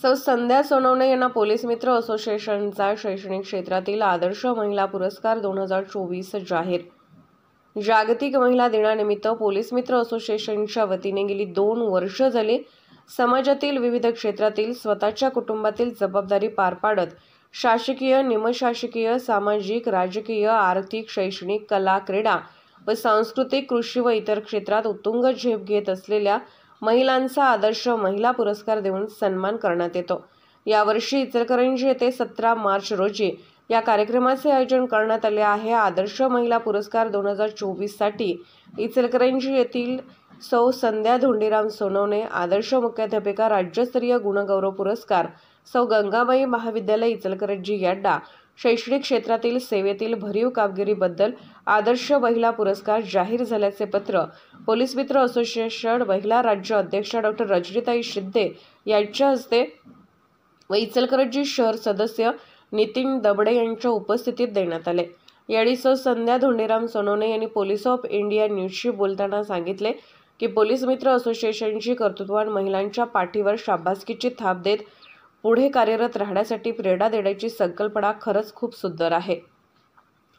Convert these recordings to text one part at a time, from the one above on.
सौ संध्या सोनवणे यांना पोलीस मित्र असोसिएशनचा शैक्षणिक क्षेत्रातील आदर्श महिला पुरस्कार 2024 जाहीर। जागतिक महिला दिनानिमित्त पोलीस मित्र असोसिएशनच्या वतीने गेली 2 वर्ष झाली समाजातील विविध क्षेत्रातील स्वतःच्या कुटुंबातील जबाबदारी पार पाडत शासकीय, निमशासकीय, सामाजिक, राजकीय, आर्थिक, शैक्षणिक, कला, क्रीडा व सांस्कृतिक, कृषी व इतर क्षेत्रात उत्तुंग झेप घेत असलेल्या महिलांचा आदर्श महिला पुरस्कार देऊन सन्मान करण्यात येतो। यावर्षी इचलकरंजी येथे 17 मार्च रोजी या कार्यक्रमाचे आयोजन करण्यात आले आहे। आदर्श महिला पुरस्कार 2024 साठी इचलकरंजी येथील सौ संध्या धोंडीराम सोनवणे, आदर्श मुख्याध्यापिका, राज्यस्तरीय गुणगौरव पुरस्कार सौ गंगाबाई महाविद्यालय इचलकरंजी यांना शैक्षणिक क्षेत्रातील सेवेतील भरीव कामगिरीबद्दल आदर्श महिला पुरस्कार जाहीर झाल्याचे पत्र पोलीस मित्र असोसिएशन महिला राज्य अध्यक्षा डॉ. रजनीताई शिंदे यांच्या हस्ते व इचलकरंजी शहर सदस्य नितीन दबडे यांच्या उपस्थितीत देण्यात आले। यावेळी सौ संध्या धोंडीराम सोनवणे यांनी पोलीस ऑफ इंडिया न्यूजशी बोलताना सांगितले की पोलीस मित्र असोसिएशनची कर्तृत्ववान महिलांच्या पाठीवर शाबासकीची थाप देत पुढे कार्यरत राहण्यासाठी प्रेरणा देण्याची संकल्पना खरंच खूप सुंदर आहे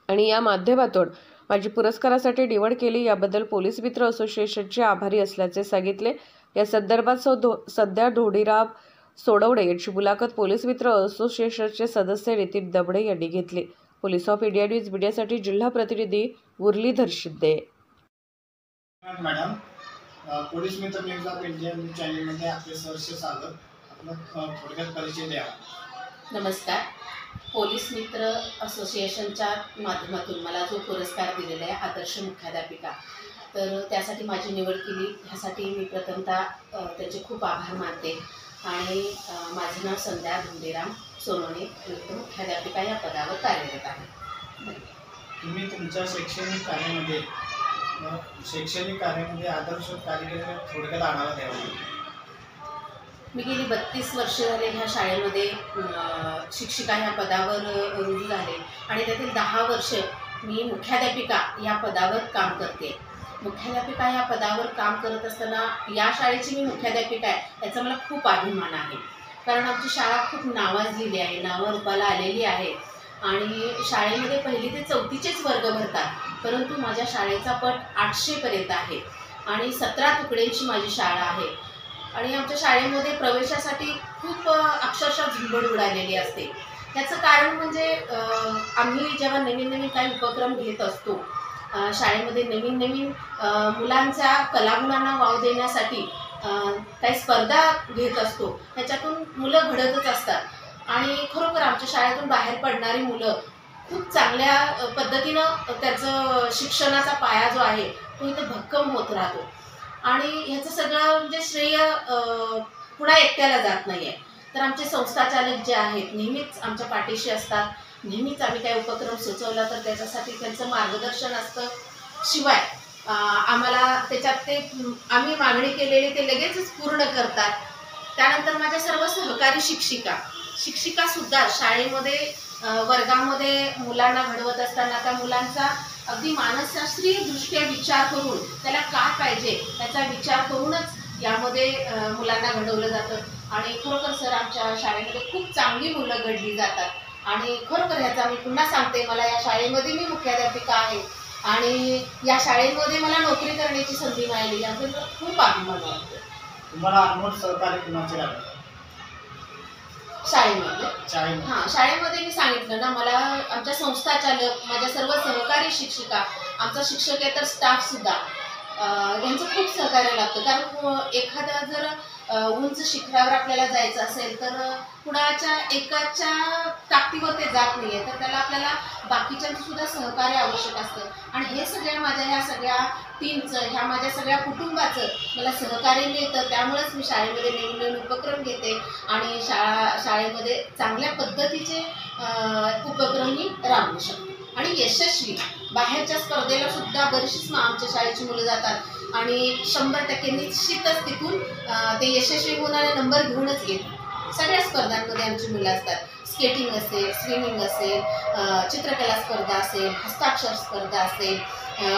आणि या माध्यमातून माझी पुरस्कारासाठी निवड केली, याबद्दल पोलीस मित्र असोसिएशनचे आभारी असल्याचे सांगितले। या संदर्भात सौ संध्या धोंडीराम सोनवणे यांची मुलाखत पोलीस मित्र असोसिएशनचे सदस्य नितीन दबडे यांनी घेतली। पोलीस ऑफ इंडिया न्यूज मीडियासाठी जिल्हा प्रतिनिधी मुरलीधर शिंदे। मॅडम, पोलीस मित्र न्यूज ऑफ इंडिया चॅनलमध्ये आपले सहर्ष स्वागत। थोडक्यात परिचय द्या। नमस्कार। पोलीस मित्र असोसिएशनच्या माध्यमातून मला जो पुरस्कार दिलेला आहे आदर्श मुख्याध्यापिका, तर त्यासाठी माझी निवड केली, ह्यासाठी मी प्रथमतः त्याचे खूप आभार मानते। आणि माझे नाव संध्या धोंडीराम सोनवणे, मुख्याध्यापिका या पदावर कार्यरत आहे। तुम्ही तुमच्या शैक्षणिक कार्यामध्ये आदर्श कार्य थोडक्यात आढावा द्यावा। मी गेली 32 वर्ष झाले ह्या शाळेमध्ये शिक्षिका ह्या पदावर रुजू झाले आणि त्यातील 10 वर्ष मी मुख्याध्यापिका या पदावर काम करते। मुख्याध्यापिका या पदावर काम करत असताना या शाळेची मी मुख्याध्यापिका आहे याचा मला खूप अभिमान आहे, कारण आमची शाळा खूप नावाजलेली आहे, नावारूपाला आलेली आहे आणि शाळेमध्ये 1ली ते 4थीचेच वर्ग भरतात, परंतु माझ्या शाळेचा पट 800 पर्यंत आहे आणि 17 तुकड्यांची माझी शाळा आहे आणि आमच्या शाळेमध्ये प्रवेशासाठी खूप अक्षरशः झुंबड उडालेली असते। त्याचं कारण म्हणजे आम्ही जेव्हा नवीन काही उपक्रम घेत असतो, शाळेमध्ये नवीन मुलांच्या कलागुणांना वाव देण्यासाठी काही स्पर्धा घेत असतो, त्याच्यातून मुलं घडतच असतात आणि खरोखर आमच्या शाळेतून बाहेर पडणारी मुलं खूप चांगल्या पद्धतीनं त्याचं शिक्षणाचा पाया जो आहे तो इथे भक्कम होत राहतो आणि ह्याचं सगळं म्हणजे श्रेय पुन्हा एकट्याला जात नाही आहे। तर आमचे संस्थाचालक जे आहेत नेहमीच आमच्या पाठीशी असतात, नेहमीच आम्ही काही उपक्रम सुचवला तर त्याच्यासाठी त्यांचं मार्गदर्शन असतं, शिवाय आम्हाला त्याच्यात ते आम्ही मागणी केलेली ते लगेचच पूर्ण करतात। त्यानंतर माझ्या सर्व सहकारी शिक्षिकासुद्धा शाळेमध्ये वर्गामध्ये मुलांना घडवत असताना त्या मुलांचा अगदी मानसशास्त्रीय दृष्ट्या विचार करून त्याला काय पाहिजे याचा विचार करूनच यामध्ये मुलांना घडवलं जातं आणि खरोखर सर आमच्या शाळेमध्ये खूप चांगली मुलं घडली जातात आणि खरोखर ह्याचा मी पुन्हा सांगते, मला या शाळेमध्ये मी मुख्याध्यापिका आहे आणि या शाळेमध्ये मला नोकरी करण्याची संधी मिळाली याबद्दल खूप अभिमान वाटतो। तुम्हाला अनमोल सहकार्य कुणाचे लाभले शाळेमध्ये? शाळेमध्ये मी सांगितलं ना, मला आमच्या संस्थाचालक, माझ्या सर्व सहकारी शिक्षिका, आमचा शिक्षकेतर स्टाफ सुद्धा यांचं खूप सहकार्य लागतं, कारण एखाद्या जर उंच शिखरावर आपल्याला जायचं असेल तर कुणाच्या एकाच्या ताकदीवर ते जात नाही आहे, तर त्याला आपल्याला बाकीच्यांचं सुद्धा सहकार्य आवश्यक असतं आणि हे सगळ्या माझ्या ह्या सगळ्या टीमचं, ह्या माझ्या सगळ्या कुटुंबाचं मला सहकार्य मिळतं। त्यामुळेच मी शाळेमध्ये नवीन उपक्रम घेते आणि शाळेमध्ये चांगल्या पद्धतीचे उपक्रम मी राबवू शकते आणि यशस्वी बाहेरच्या स्पर्धेला सुद्धा बरीचशीच आमच्या शाळेची मुलं जातात आणि 100% निश्चितच तिथून ते यशस्वी होणारे नंबर घेऊनच येतात। सगळ्या स्पर्धांमध्ये आमची मुलं असतात, स्केटिंग असेल, स्विमिंग असेल, चित्रकला स्पर्धा असेल, हस्ताक्षर स्पर्धा असेल,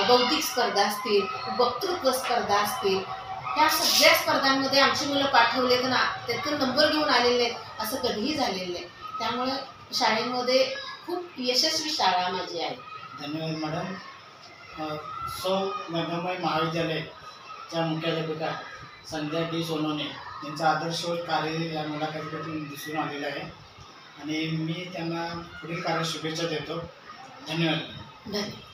बौद्धिक स्पर्धा असतील, वक्तृत्व स्पर्धा असतील, ह्या सगळ्या स्पर्धांमध्ये आमची मुलं पाठवलेत ना, त्यातून नंबर घेऊन आलेले आहेत असं कधीही झालेलं नाही. त्यामुळे शाळेमध्ये खूप यशस्वी शाळा माझी आहे. धन्यवाद मॅडम. सौ गंगाबाई महाविद्यालयाच्या मुख्याध्यापिका संध्या डी सोनवणे यांचं आदर्श कार्य या मुलाखतीतून दिसून आलेलं आहे आणि मी त्यांना पुढील कार्य शुभेच्छा देतो. धन्यवाद. धन्यवाद.